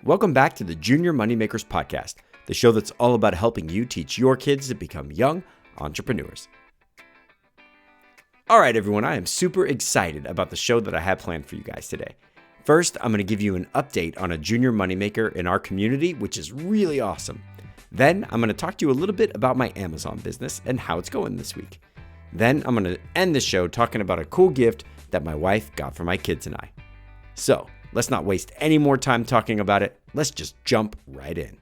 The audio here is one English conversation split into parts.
Welcome back to the Junior Moneymakers Podcast, the show that's all about helping you teach your kids to become young entrepreneurs. All right, everyone, I am super excited about the show that I have planned for you guys today. First, I'm going to give you an update on a junior moneymaker in our community, which is really awesome. Then, I'm going to talk to you a little bit about my Amazon business and how it's going this week. Then, I'm going to end the show talking about a cool gift that my wife got for my kids and I. So, let's not waste any more time talking about it. Let's just jump right in.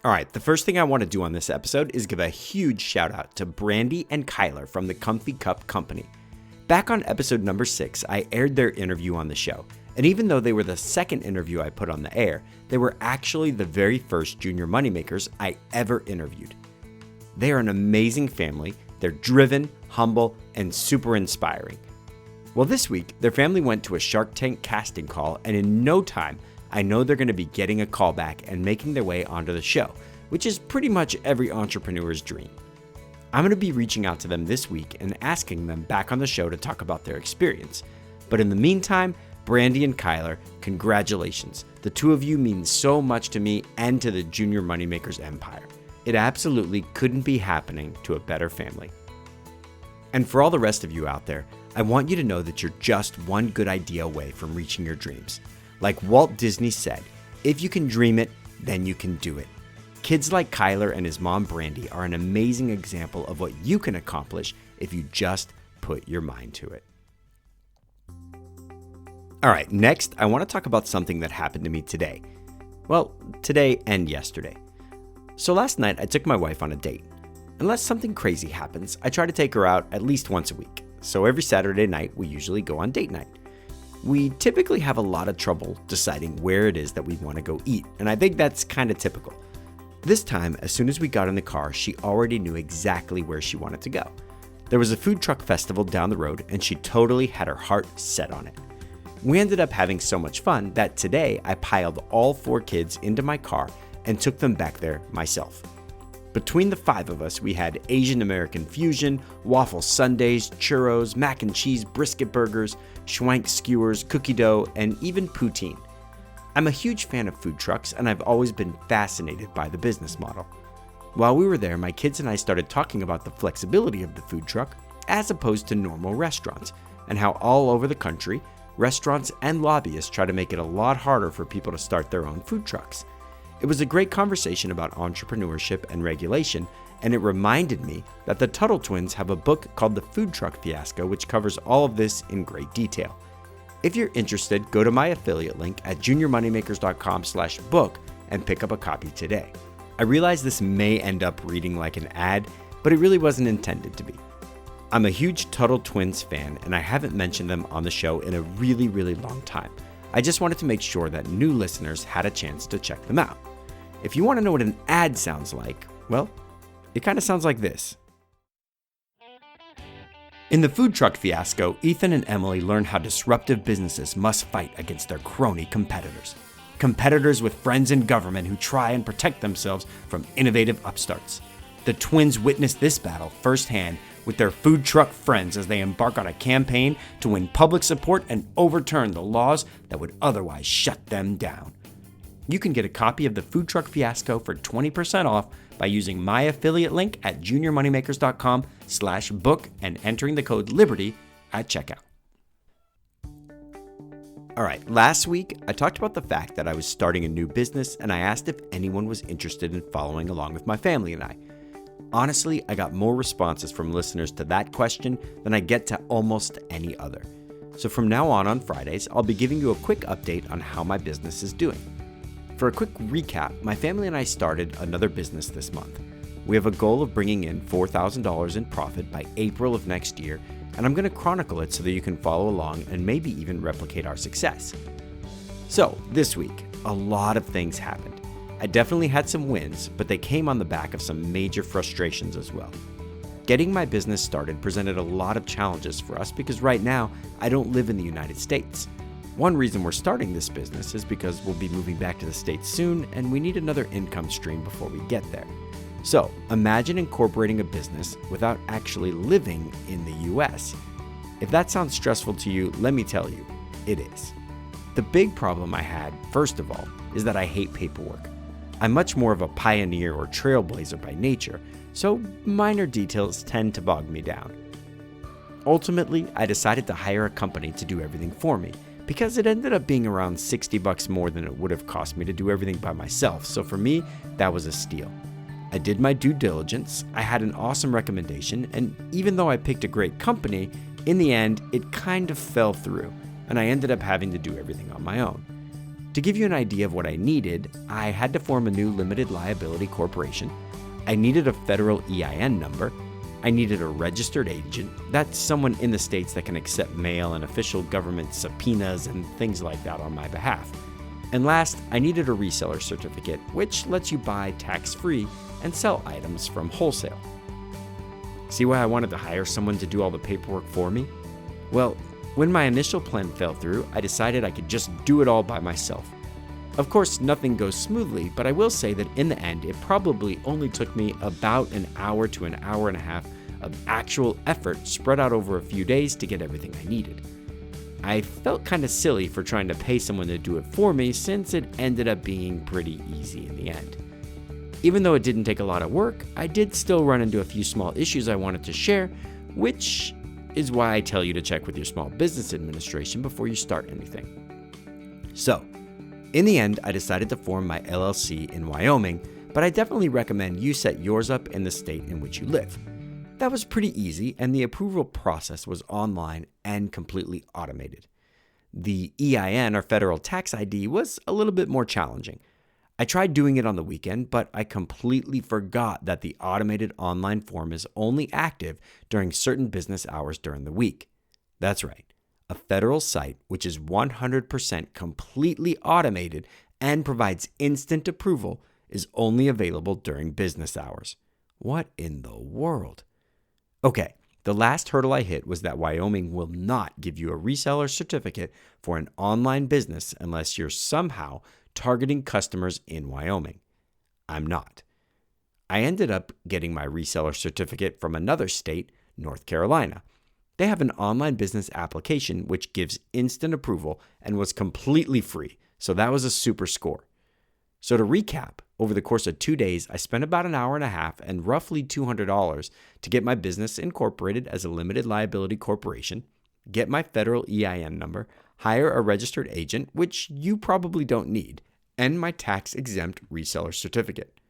All right, the first thing I want to do on this episode is give a huge shout out to Brandy and Kyler from the Comfy Cup Company. Back on episode number 6, I aired their interview on the show. And even though they were the second interview I put on the air, they were actually the very first junior moneymakers I ever interviewed. They are an amazing family. They're driven, humble, and super inspiring. Well, this week, their family went to a Shark Tank casting call, and in no time, I know they're going to be getting a call back and making their way onto the show, which is pretty much every entrepreneur's dream. I'm going to be reaching out to them this week and asking them back on the show to talk about their experience. But in the meantime, Brandy and Kyler, congratulations. The two of you mean so much to me and to the Junior Moneymakers empire. It absolutely couldn't be happening to a better family. And for all the rest of you out there, I want you to know that you're just one good idea away from reaching your dreams. Like Walt Disney said, if you can dream it, then you can do it. Kids like Kyler and his mom Brandy are an amazing example of what you can accomplish if you just put your mind to it. All right, next, I want to talk about something that happened to me today. Well, today and yesterday. So last night, I took my wife on a date. Unless something crazy happens, I try to take her out at least once a week. So every Saturday night, we usually go on date night. We typically have a lot of trouble deciding where it is that we want to go eat, and I think that's kind of typical. This time, as soon as we got in the car, she already knew exactly where she wanted to go. There was a food truck festival down the road, and she totally had her heart set on it. We ended up having so much fun that today I piled all 4 kids into my car and took them back there myself. Between the 5 of us, we had Asian American fusion, waffle sundaes, churros, mac and cheese brisket burgers, schwank skewers, cookie dough, and even poutine. I'm a huge fan of food trucks, and I've always been fascinated by the business model. While we were there, my kids and I started talking about the flexibility of the food truck as opposed to normal restaurants, and how all over the country, restaurants and lobbyists try to make it a lot harder for people to start their own food trucks. It was a great conversation about entrepreneurship and regulation, and it reminded me that the Tuttle twins have a book called The Food Truck Fiasco, which covers all of this in great detail. If you're interested, go to my affiliate link at juniormoneymakers.com/book and pick up a copy today. I realize this may end up reading like an ad, but it really wasn't intended to be. I'm a huge Tuttle twins fan, and I haven't mentioned them on the show in a really, really long time. I just wanted to make sure that new listeners had a chance to check them out. If you want to know what an ad sounds like, well, it kind of sounds like this. In The Food Truck Fiasco, Ethan and Emily learn how disruptive businesses must fight against their crony competitors. Competitors with friends in government who try and protect themselves from innovative upstarts. The twins witness this battle firsthand with their food truck friends as they embark on a campaign to win public support and overturn the laws that would otherwise shut them down. You can get a copy of The Food Truck Fiasco for 20% off by using my affiliate link at juniormoneymakers.com/book and entering the code LIBERTY at checkout. All right, last week I talked about the fact that I was starting a new business, and I asked if anyone was interested in following along with my family and I. Honestly, I got more responses from listeners to that question than I get to almost any other. So from now on Fridays, I'll be giving you a quick update on how my business is doing. For a quick recap, my family and I started another business this month. We have a goal of bringing in $4,000 in profit by April of next year, and I'm going to chronicle it so that you can follow along and maybe even replicate our success. So, this week, a lot of things happened. I definitely had some wins, but they came on the back of some major frustrations as well. Getting my business started presented a lot of challenges for us because right now, I don't live in the United States. One reason we're starting this business is because we'll be moving back to the States soon, and we need another income stream before we get there. So, imagine incorporating a business without actually living in the US. If that sounds stressful to you, let me tell you, it is. The big problem I had, first of all, is that I hate paperwork. I'm much more of a pioneer or trailblazer by nature, so minor details tend to bog me down. Ultimately, I decided to hire a company to do everything for me, because it ended up being around $60 more than it would have cost me to do everything by myself, so for me, that was a steal. I did my due diligence, I had an awesome recommendation, and even though I picked a great company, in the end, it kind of fell through, and I ended up having to do everything on my own. To give you an idea of what I needed, I had to form a new limited liability corporation. I needed a federal EIN number. I needed a registered agent. That's someone in the states that can accept mail and official government subpoenas and things like that on my behalf. And last, I needed a reseller certificate, which lets you buy tax-free and sell items from wholesale. See why I wanted to hire someone to do all the paperwork for me? Well, when my initial plan fell through, I decided I could just do it all by myself. Of course, nothing goes smoothly, but I will say that in the end, it probably only took me about an hour to an hour and a half of actual effort spread out over a few days to get everything I needed. I felt kind of silly for trying to pay someone to do it for me since it ended up being pretty easy in the end. Even though it didn't take a lot of work, I did still run into a few small issues I wanted to share, which is why I tell you to check with your small business administration before you start anything. So, in the end, I decided to form my LLC in Wyoming, but I definitely recommend you set yours up in the state in which you live. That was pretty easy, and the approval process was online and completely automated. The EIN, or Federal Tax ID, was a little bit more challenging. I tried doing it on the weekend, but I completely forgot that the automated online form is only active during certain business hours during the week. That's right. A federal site which is 100% completely automated and provides instant approval is only available during business hours. What in the world? Okay, the last hurdle I hit was that Wyoming will not give you a reseller certificate for an online business unless you're somehow targeting customers in Wyoming. I'm not. I ended up getting my reseller certificate from another state, North Carolina. They have an online business application which gives instant approval and was completely free, so that was a super score. So to recap, over the course of 2 days, I spent about an hour and a half and roughly $200 to get my business incorporated as a limited liability corporation, get my federal EIN number, hire a registered agent, which you probably don't need, and my tax-exempt reseller certificate.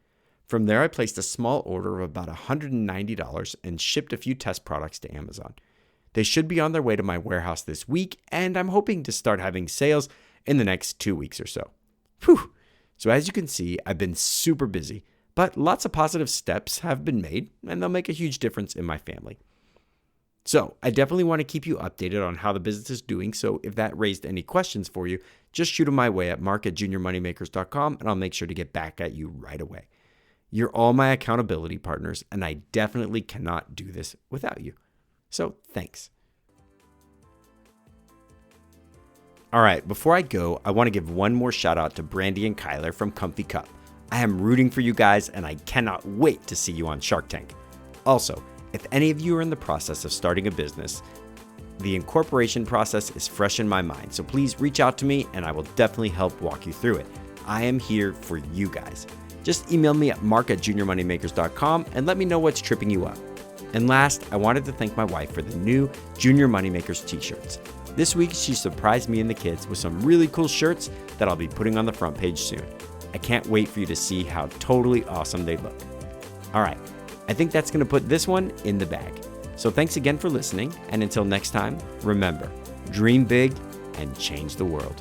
From there, I placed a small order of about $190 and shipped a few test products to Amazon. They should be on their way to my warehouse this week, and I'm hoping to start having sales in the next 2 weeks or so. Whew! So as you can see, I've been super busy, but lots of positive steps have been made, and they'll make a huge difference in my family. So I definitely want to keep you updated on how the business is doing, so if that raised any questions for you, just shoot them my way at mark@juniormoneymakers.com, and I'll make sure to get back at you right away. You're all my accountability partners, and I definitely cannot do this without you. So thanks. All right, before I go, I want to give one more shout out to Brandy and Kyler from Comfy Cup. I am rooting for you guys, and I cannot wait to see you on Shark Tank. Also, if any of you are in the process of starting a business, the incorporation process is fresh in my mind, so please reach out to me and I will definitely help walk you through it. I am here for you guys. Just email me at mark@juniormoneymakers.com and let me know what's tripping you up. And last, I wanted to thank my wife for the new Junior Moneymakers t-shirts. This week, she surprised me and the kids with some really cool shirts that I'll be putting on the front page soon. I can't wait for you to see how totally awesome they look. All right, I think that's going to put this one in the bag. So thanks again for listening, and until next time, remember, dream big and change the world.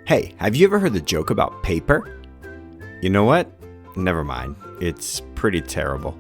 Hey, have you ever heard the joke about paper? You know what? Never mind. It's pretty terrible.